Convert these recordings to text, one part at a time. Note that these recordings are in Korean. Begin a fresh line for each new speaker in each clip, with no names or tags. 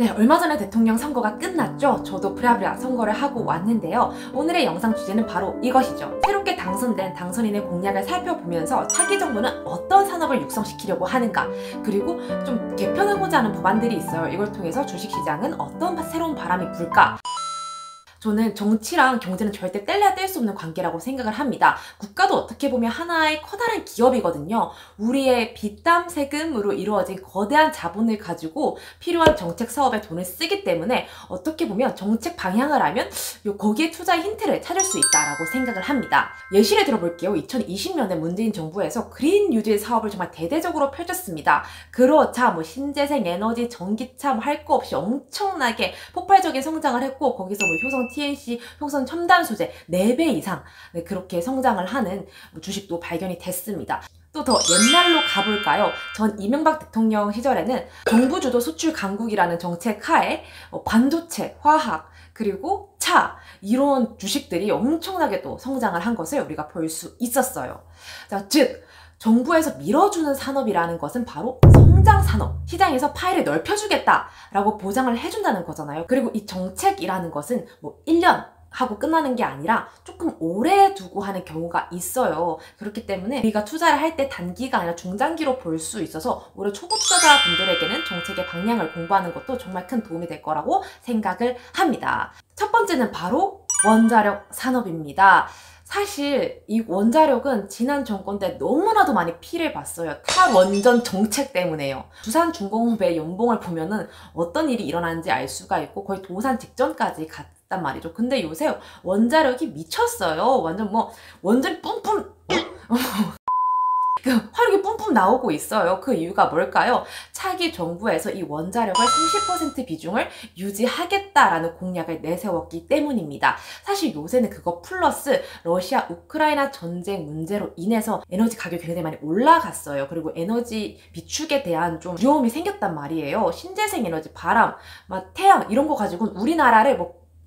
네, 얼마 전에 대통령 선거가 끝났죠. 저도 부랴부랴 선거를 하고 왔는데요. 오늘의 영상 주제는 바로 이것이죠. 새롭게 당선된 당선인의 공약을 살펴보면서 차기 정부는 어떤 산업을 육성시키려고 하는가, 그리고 좀 개편하고자 하는 법안들이 있어요. 이걸 통해서 주식시장은 어떤 새로운 바람이 불까? 저는 정치랑 경제는 절대 뗄래야 뗄 수 없는 관계라고 생각을 합니다. 국가도 어떻게 보면 하나의 커다란 기업이거든요. 우리의 빚담 세금으로 이루어진 거대한 자본을 가지고 필요한 정책 사업에 돈을 쓰기 때문에 어떻게 보면 정책 방향을 알면 거기에 투자의 힌트를 찾을 수 있다라고 생각을 합니다. 예시를 들어볼게요. 2020년에 문재인 정부에서 그린 뉴딜 사업을 정말 대대적으로 펼쳤습니다. 그렇자 신재생 에너지, 전기차 할 거 없이 엄청나게 폭발적인 성장을 했고, 거기서 효성 TNC, 효성 첨단 소재 4배 이상 그렇게 성장을 하는 주식도 발견이 됐습니다. 또 더 옛날로 가볼까요? 전 이명박 대통령 시절에는 정부 주도 수출 강국이라는 정책 하에 반도체, 화학, 그리고 차, 이런 주식들이 엄청나게 또 성장을 한 것을 우리가 볼 수 있었어요. 자, 즉 정부에서 밀어주는 산업이라는 것은 바로 성장 산업, 시장에서 파일을 넓혀주겠다라고 보장을 해준다는 거잖아요. 그리고 이 정책이라는 것은 1년 하고 끝나는 게 아니라 조금 오래 두고 하는 경우가 있어요. 그렇기 때문에 우리가 투자를 할 때 단기가 아니라 중장기로 볼 수 있어서 올해 초보 투자자분들에게는 정책의 방향을 공부하는 것도 정말 큰 도움이 될 거라고 생각을 합니다. 첫 번째는 바로 원자력 산업입니다. 사실 이 원자력은 지난 정권 때 너무나도 많이 피해를 봤어요. 탈원전 정책 때문에요. 두산중공업의 연봉을 보면은 어떤 일이 일어나는지 알 수가 있고 거의 도산 직전까지 갔단 말이죠. 근데 요새 원자력이 미쳤어요. 완전 뿜뿜 화력이 뿜뿜 나오고 있어요. 그 이유가 뭘까요? 차기 정부에서 이 원자력을 30% 비중을 유지하겠다라는 공약을 내세웠기 때문입니다. 사실 요새는 그거 플러스 러시아 우크라이나 전쟁 문제로 인해서 에너지 가격이 굉장히 많이 올라갔어요. 그리고 에너지 비축에 대한 좀 두려움이 생겼단 말이에요. 신재생 에너지, 바람, 태양 이런 거 가지고는 우리나라를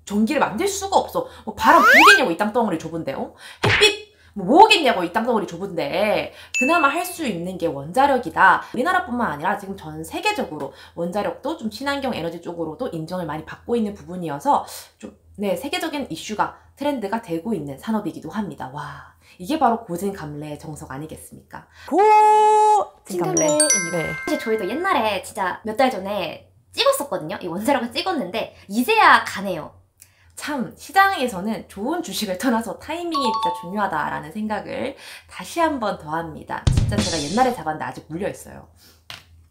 전기를 만들 수가 없어. 바람 불겠냐고 이 땅덩어리 좁은데요. 햇빛 뭐겠냐고 이 땅덩어리 좁은데 그나마 할 수 있는 게 원자력이다. 우리나라뿐만 아니라 지금 전 세계적으로 원자력도 좀 친환경 에너지 쪽으로도 인정을 많이 받고 있는 부분이어서 좀 세계적인 이슈가 트렌드가 되고 있는 산업이기도 합니다. 와, 이게 바로 고진감래의 정석 아니겠습니까?
고진감래입니다. 사실 저희도 옛날에 진짜 몇 달 전에 찍었었거든요. 이 원자력을 찍었는데 이제야 가네요.
참 시장에서는 좋은 주식을 떠나서 타이밍이 진짜 중요하다라는 생각을 다시 한번 더 합니다. 진짜 제가 옛날에 잡았는데 아직 물려있어요.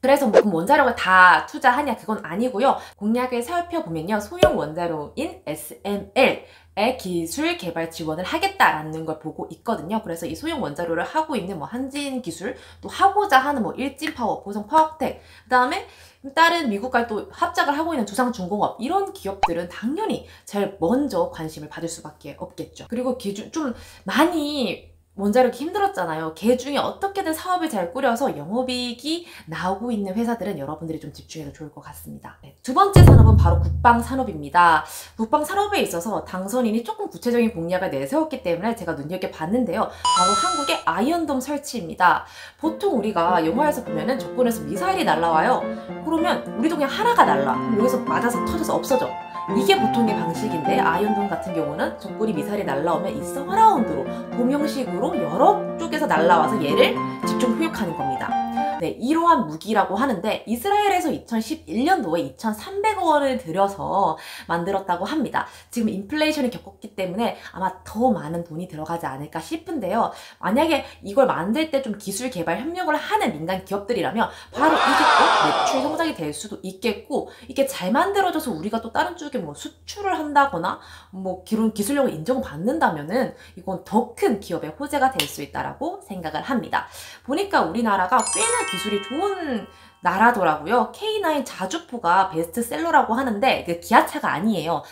그래서 그럼 원자력을 다 투자하냐, 그건 아니고요. 공약을 살펴보면요, 소형 원자로인 SML의 기술 개발 지원을 하겠다라는 걸 보고 있거든요. 그래서 이 소형 원자로를 하고 있는 한진기술, 또 하고자 하는 일진파워, 보성화학텍, 그 다음에 다른 미국과 또 합작을 하고 있는 두산중공업, 이런 기업들은 당연히 제일 먼저 관심을 받을 수밖에 없겠죠. 그리고 좀 많이 원자력이 힘들었잖아요. 그 중에 어떻게든 사업을 잘 꾸려서 영업이익이 나오고 있는 회사들은 여러분들이 좀 집중해도 좋을 것 같습니다. 두 번째 산업은 바로 국방산업입니다. 국방산업에 있어서 당선인이 조금 구체적인 공약을 내세웠기 때문에 제가 눈여겨봤는데요. 바로 한국의 아이언돔 설치입니다. 보통 우리가 영화에서 보면은 적군에서 미사일이 날라와요. 그러면 우리도 그냥 하나가 날라. 여기서 맞아서 터져서 없어져. 이게 보통의 방식인데, 아이언돔 같은 경우는 적군이 미사일이 날라오면 이 서라운드로 도명식으로 여러 쪽에서 날라와서 얘를 집중 포획하는 겁니다. 이러한 무기라고 하는데 이스라엘에서 2011년도에 2,300억 원을 들여서 만들었다고 합니다. 지금 인플레이션이 겪었기 때문에 아마 더 많은 돈이 들어가지 않을까 싶은데요. 만약에 이걸 만들 때 좀 기술 개발 협력을 하는 민간 기업들이라면 바로 이게 또 매출 성장이 될 수도 있겠고, 이게 잘 만들어져서 우리가 또 다른 쪽에 수출을 한다거나 기술력을 인정받는다면은 이건 더 큰 기업의 호재가 될 수 있다라고 생각을 합니다. 보니까 우리나라가 꽤나 기술이 좋은 나라더라고요. K9 자주포가 베스트셀러라고 하는데 그 기아차가 아니에요.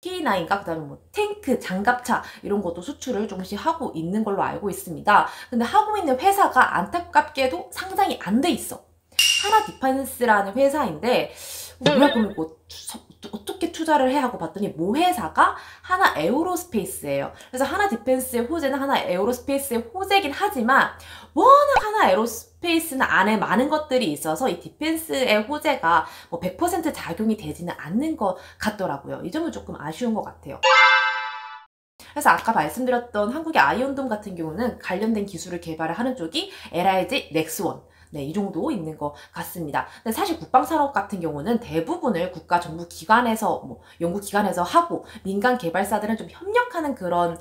K9과 그다음에 탱크, 장갑차 이런 것도 수출을 조금씩 하고 있는 걸로 알고 있습니다. 근데 하고 있는 회사가 안타깝게도 상장이 안 돼 있어. 하나 디펜스라는 회사인데 그러면 어떻게 투자를 해 하고 봤더니 모회사가 하나 에어로스페이스예요. 그래서 하나 디펜스의 호재는 하나 에어로스페이스의 호재긴 하지만 워낙 하나 에어로스페이스는 안에 많은 것들이 있어서 이 디펜스의 호재가 뭐 100% 작용이 되지는 않는 것 같더라고요. 이 점은 조금 아쉬운 것 같아요. 그래서 아까 말씀드렸던 한국의 아이언돔 같은 경우는 관련된 기술을 개발을 하는 쪽이 LIG 넥스원, 네, 이 정도 있는 것 같습니다. 근데 사실 국방산업 같은 경우는 대부분을 국가 정부 기관에서, 뭐, 연구기관에서 하고, 민간 개발사들은 좀 협력하는 그런,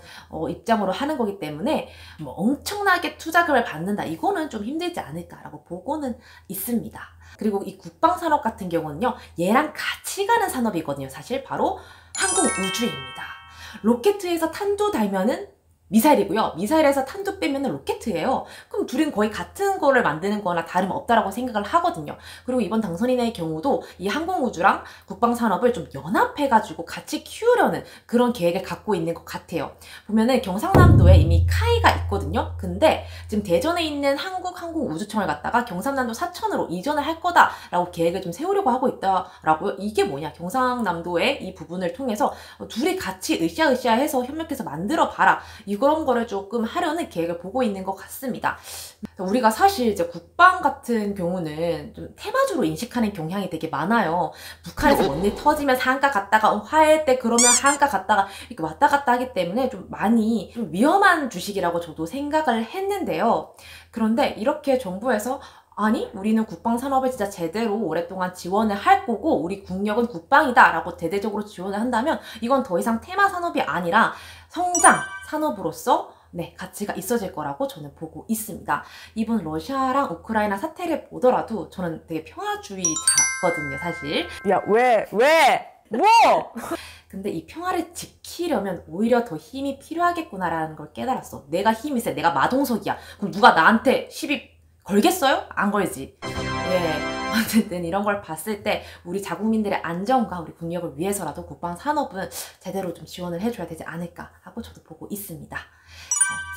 입장으로 하는 거기 때문에, 뭐, 엄청나게 투자금을 받는다. 이거는 좀 힘들지 않을까라고 보고는 있습니다. 그리고 이 국방산업 같은 경우는요, 얘랑 같이 가는 산업이거든요. 사실 바로 항공우주입니다. 로켓에서 탄두 달면은 미사일이고요. 미사일에서 탄두 빼면은 로켓이에요. 그럼 둘은 거의 같은 거를 만드는 거나 다름없다라고 생각을 하거든요. 그리고 이번 당선인의 경우도 이 항공우주랑 국방산업을 좀 연합해가지고 같이 키우려는 그런 계획을 갖고 있는 것 같아요. 보면은 경상남도에 이미 카이가 있거든요. 근데 지금 대전에 있는 한국항공우주청을 갖다가 경상남도 사천으로 이전을 할 거다라고 계획을 좀 세우려고 하고 있더라고요. 이게 뭐냐? 경상남도의 이 부분을 통해서 둘이 같이 으쌰으쌰해서 협력해서 만들어 봐라. 이런 거를 조금 하려는 계획을 보고 있는 것 같습니다. 우리가 사실 이제 국방 같은 경우는 좀 테마주로 인식하는 경향이 되게 많아요. 북한에서 뭔 일 터지면 상가 갔다가 화해할 때 그러면 상가 갔다가 이렇게 왔다 갔다 하기 때문에 좀 많이 좀 위험한 주식이라고 저도 생각을 했는데요. 그런데 이렇게 정부에서 아니, 우리는 국방 산업을 진짜 제대로 오랫동안 지원을 할 거고 우리 국력은 국방이다 라고 대대적으로 지원을 한다면 이건 더 이상 테마 산업이 아니라 성장 산업으로서 네, 가치가 있어질 거라고 저는 보고 있습니다. 이번 러시아랑 우크라이나 사태를 보더라도 저는 되게 평화주의자거든요, 사실.
야, 왜? 뭐?
근데 이 평화를 지키려면 오히려 더 힘이 필요하겠구나라는 걸 깨달았어. 내가 힘이 세, 내가 마동석이야. 그럼 누가 나한테 시비 걸겠어요? 안 걸지. 예. 어쨌든 이런 걸 봤을 때 우리 자국민들의 안전과 우리 국력을 위해서라도 국방 산업은 제대로 좀 지원을 해줘야 되지 않을까 하고 저도 보고 있습니다.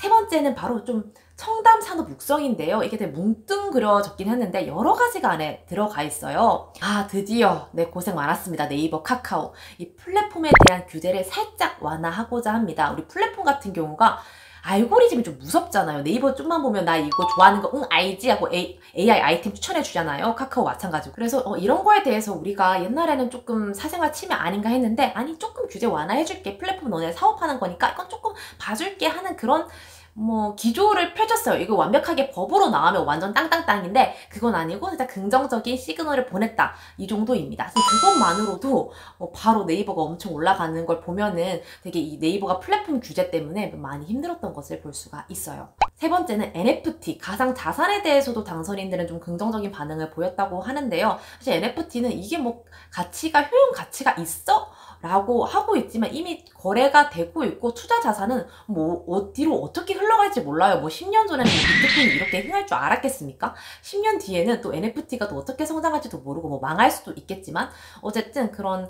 세 번째는 바로 좀 첨단 산업 육성인데요. 이게 되게 뭉뚱그려졌긴 했는데 여러 가지가 안에 들어가 있어요. 아, 드디어 네, 고생 많았습니다. 네이버, 카카오. 이 플랫폼에 대한 규제를 살짝 완화하고자 합니다. 우리 플랫폼 같은 경우가 알고리즘이 좀 무섭잖아요. 네이버 좀만 보면 나 이거 좋아하는 거 알지? 하고 AI 아이템 추천해 주잖아요. 카카오 마찬가지고. 그래서 이런 거에 대해서 우리가 옛날에는 조금 사생활 침해 아닌가 했는데 아니 조금 규제 완화해줄게. 플랫폼 너네 사업하는 거니까 이건 조금 봐줄게 하는 그런 뭐 기조를 펼쳤어요. 이거 완벽하게 법으로 나오면 완전 땅땅땅인데 그건 아니고 진짜 긍정적인 시그널을 보냈다. 이 정도입니다. 그것만으로도 바로 네이버가 엄청 올라가는 걸 보면은 되게 이 네이버가 플랫폼 규제 때문에 많이 힘들었던 것을 볼 수가 있어요. 세 번째는 NFT, 가상자산에 대해서도 당선인들은 좀 긍정적인 반응을 보였다고 하는데요. 사실 NFT는 이게 뭐 가치가, 효용 가치가 있어? 라고 하고 있지만 이미 거래가 되고 있고 투자 자산은 뭐 어디로 어떻게 흘러갈지 몰라요. 뭐 10년 전에는 뭐 비트코인이 이렇게 흥할 줄 알았겠습니까? 10년 뒤에는 또 NFT가 또 어떻게 성장할지도 모르고 뭐 망할 수도 있겠지만 어쨌든 그런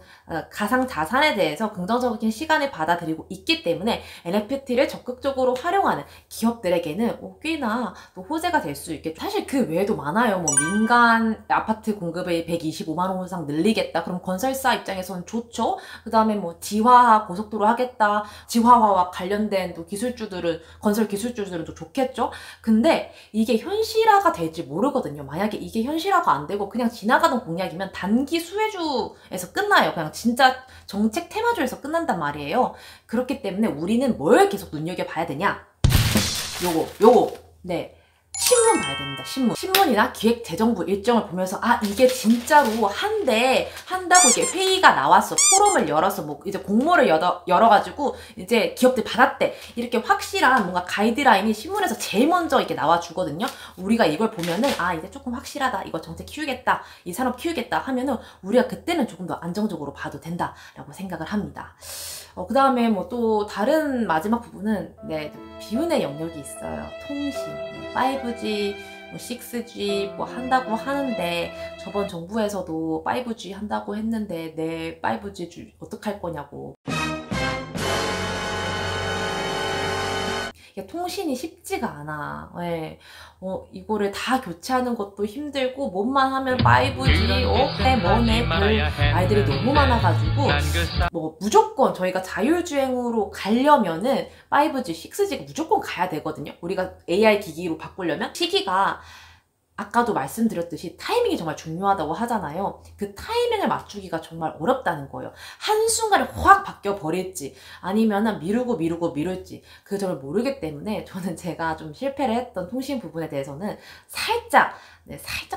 가상 자산에 대해서 긍정적인 시간을 받아들이고 있기 때문에 NFT를 적극적으로 활용하는 기업들에게는 꽤나 또 호재가 될 수 있겠죠. 사실 그 외에도 많아요. 뭐 민간 아파트 공급을 125만 호 이상 늘리겠다. 그럼 건설사 입장에서는 좋죠. 그 다음에 뭐 지화화 고속도로 하겠다. 지화화와 관련된 또 기술주들은, 건설 기술주들은 또 좋겠죠. 근데 이게 현실화가 될지 모르거든요. 만약에 이게 현실화가 안 되고 그냥 지나가던 공약이면 단기 수혜주에서 끝나요. 그냥 진짜 정책 테마주에서 끝난단 말이에요. 그렇기 때문에 우리는 뭘 계속 눈여겨봐야 되냐? 요거. 네. 신문 봐야 됩니다. 신문이나 기획재정부 일정을 보면서 아 이게 진짜로 한다고 이게 회의가 나왔어. 포럼을 열어서 뭐 이제 공모를 열어가지고 이제 기업들 받았대. 이렇게 확실한 뭔가 가이드라인이 신문에서 제일 먼저 이렇게 나와주거든요. 우리가 이걸 보면은 아 이제 조금 확실하다. 이거 정책 키우겠다. 이 산업 키우겠다 하면은 우리가 그때는 조금 더 안정적으로 봐도 된다라고 생각을 합니다. 그 다음에 뭐 또 다른 마지막 부분은 네 비운의 영역이 있어요. 통신, 5G, 뭐 6G 뭐 한다고 하는데 저번 정부에서도 5G 한다고 했는데 내 5G 어떡할 거냐고. 이게 통신이 쉽지가 않아. 예. 이거를 다 교체하는 것도 힘들고 뭐만 하면 5G, 뭐네 별 아이들이 너무 많아가지고 뭐 무조건 저희가 자율주행으로 가려면은 5G, 6G가 무조건 가야 되거든요. 우리가 AI 기기로 바꾸려면 시기가 아까도 말씀드렸듯이 타이밍이 정말 중요하다고 하잖아요. 그 타이밍을 맞추기가 정말 어렵다는 거예요. 한순간에 확 바뀌어 버릴지 아니면은 미룰지 그 점을 모르기 때문에 저는 제가 좀 실패를 했던 통신 부분에 대해서는 살짝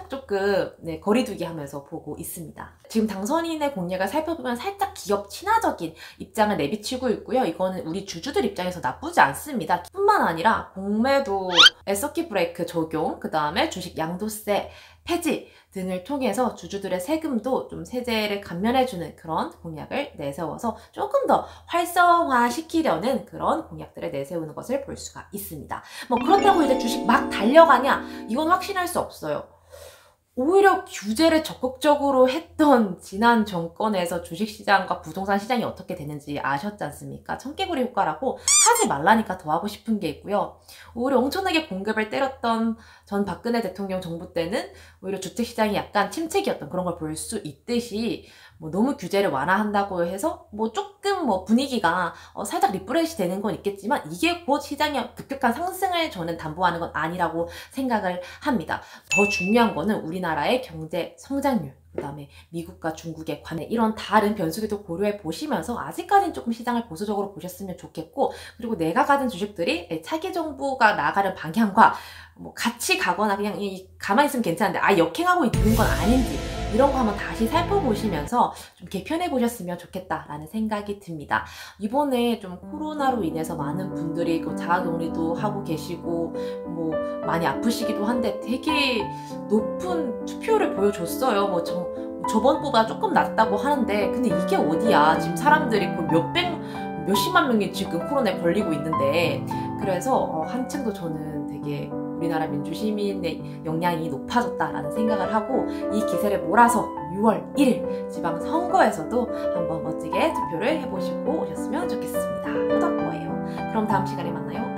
조금 거리두기 하면서 보고 있습니다. 지금 당선인의 공약을 살펴보면 살짝 기업 친화적인 입장을 내비치고 있고요. 이거는 우리 주주들 입장에서 나쁘지 않습니다. 뿐만 아니라 공매도의 서킷 브레이크 적용, 그 다음에 주식 양도세 폐지 등을 통해서 주주들의 세금도 좀 세제를 감면해주는 그런 공약을 내세워서 조금 더 활성화시키려는 그런 공약들을 내세우는 것을 볼 수가 있습니다. 뭐 그렇다고 이제 주식 막 달려가냐? 이건 확신할 수 없어요. 오히려 규제를 적극적으로 했던 지난 정권에서 주식시장과 부동산 시장이 어떻게 되는지 아셨지 않습니까? 청개구리 효과라고 하지 말라니까 더 하고 싶은 게 있고요. 오히려 엄청나게 공급을 때렸던 전 박근혜 대통령 정부 때는 오히려 주택시장이 약간 침체기였던 그런 걸 볼 수 있듯이 뭐 너무 규제를 완화한다고 해서 뭐 조금 뭐 분위기가 살짝 리프레시 되는 건 있겠지만 이게 곧 시장의 급격한 상승을 저는 담보하는 건 아니라고 생각을 합니다. 더 중요한 거는 우리나라의 경제 성장률, 그 다음에 미국과 중국의 관계 이런 다른 변수들도 고려해 보시면서 아직까지는 조금 시장을 보수적으로 보셨으면 좋겠고, 그리고 내가 가진 주식들이 차기 정부가 나아가는 방향과 뭐 같이 가거나 그냥 가만히 있으면 괜찮은데 역행하고 있는 건 아닌지 이런 거 한번 다시 살펴보시면서 좀 개편해 보셨으면 좋겠다라는 생각이 듭니다. 이번에 좀 코로나로 인해서 많은 분들이 자가격리도 하고 계시고 뭐 많이 아프시기도 한데 되게 높은 투표를 보여줬어요. 뭐 저번보다 조금 낮다고 하는데 근데 이게 어디야? 지금 사람들이 몇십만 명이 지금 코로나에 걸리고 있는데, 그래서 한층 더 저는 되게 우리나라 민주시민의 역량이 높아졌다라는 생각을 하고 이 기세를 몰아서 6월 1일 지방선거에서도 한번 멋지게 투표를 해보시고 오셨으면 좋겠습니다. 끝날 거예요. 그럼 다음 시간에 만나요.